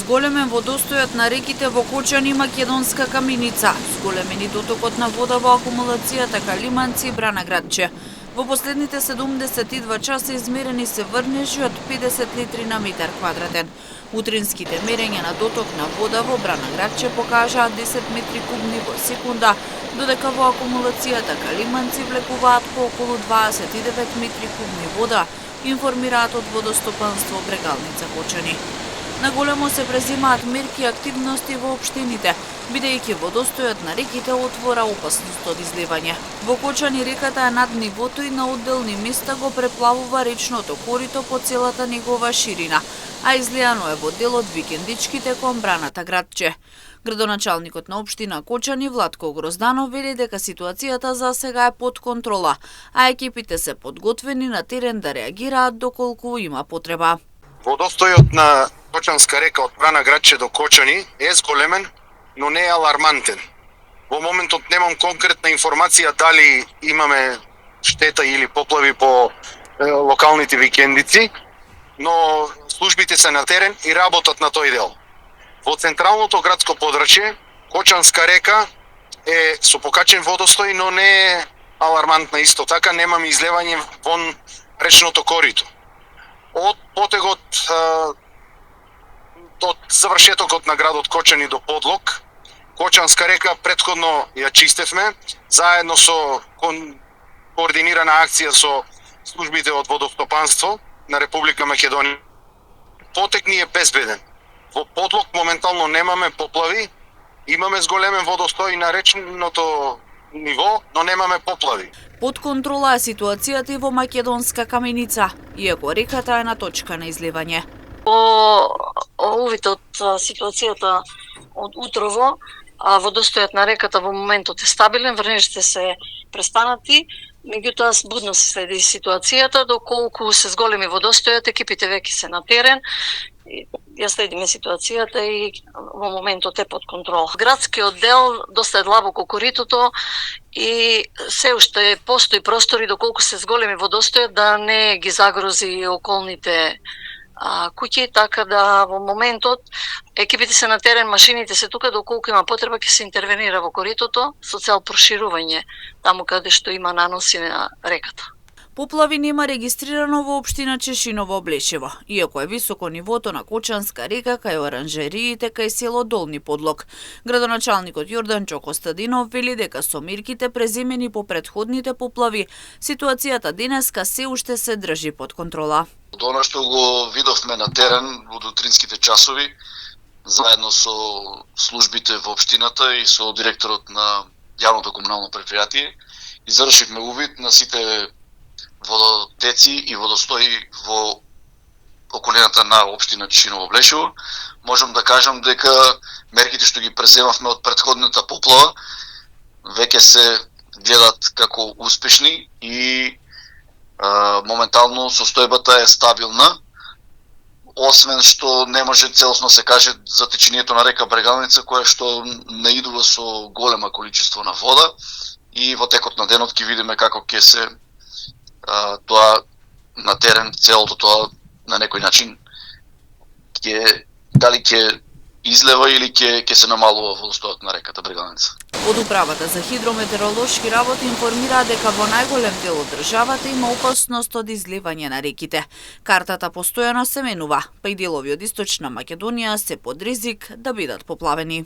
Зголемен водостојот на реките во Кочани и Македонска Каменица. Зголемени дотокот на вода во акумулацијата Калиманци и Бранаградче. Во последните 72 часа измерени се врнежи од 50 литри на метар квадратен. Утринските мерења на доток на вода во Бранаградче покажаат 10 метри кубни во секунда, додека во акумулацијата Калиманци влекуваат по околу 29 метри кубни вода, информираат од водостопанство Брегалница Кочани. Наголемо се презимаат мерки и активности во општините, бидејќи водостојот на реките отвора опасност од изливање. Во Кочани реката е над нивото и на одделни места го преплавува речното корито по целата негова ширина, а излијано е во дел од викендичките кон Браната градче. Градоначалникот на општина Кочани Владко Грозданов вели дека ситуацијата за сега е под контрола, а екипите се подготвени на терен да реагираат доколку има потреба. Водостојот на Кочанска река од Бранаградче до Кочани е зголемен, но не е алармантен. Во моментот немам конкретна информација дали имаме штета или поплави по локалните викендици, но службите се на терен и работат на тој дел. Во централното градско подрачје, Кочанска река е со покачен водостој, но не е алармантна исто така, немаме излевање вон речното корито. Од потегот од завршетокот на градот Кочани до Подлог, Кочанска река претходно ја чистевме, заедно со координирана акција со службите од водостопанство на Република Македонија. Потек ни е безбеден. Во Подлог моментално немаме поплави, имаме зголемен водостој на речното ниво, но немаме поплави. Под контрола е ситуацијата и во Македонска Каменица, иако реката е на точка на изливање. По увид од ситуацијата од утрово, водостојот на реката во моментот е стабилен, врнежите се престанати, меѓутоа будно се следи ситуацијата, доколку се зголеми водостојот, екипите веќе се на терен, ја следиме ситуацијата и во моментот е под контрол. Градскиот дел доста е длабоко коритото и се уште постои простори доколку се зголеми водостојот да не ги загрози околните куќи, така да во моментот екипите се на терен, машините се тука, доколку има потреба ќе се интервенира во коритото со цел проширување таму каде што има наноси на реката. Поплави нема регистрирано во општина Чешиново Блешево, иако е високо нивото на Кочанска река кај оранжериите кај село Долни Подлог. Градоначалникот Јорданчо Костадинов вели дека со мерките преземени по претходните поплави, ситуацијата денеска се уште се држи под контрола. Она што го видовме на терен во утринските часови, заедно со службите во општината и со директорот на јавното комунално предпријатие, извршивме увид на сите водотеци и водостои во околината на општина Чешиново Блешево. Можам да кажам дека мерките што ги преземавме од претходната поплава веќе се гледат како успешни и моментално состојбата е стабилна. Освен што не може целосно се каже за течението на река Брегалница, која што наидува со голема количество на вода и во текот на денот ќе видиме како ќе се тоа на терен, целото тоа на некој начин дали ќе излева или ќе се намалува водостојот на реката Брегалница. Од управата за хидрометеоролошки работи информира дека во најголем дел од државата има опасност од изливање на реките. Картата постојано се менува, па и делови од Источна Македонија се под ризик да бидат поплавени.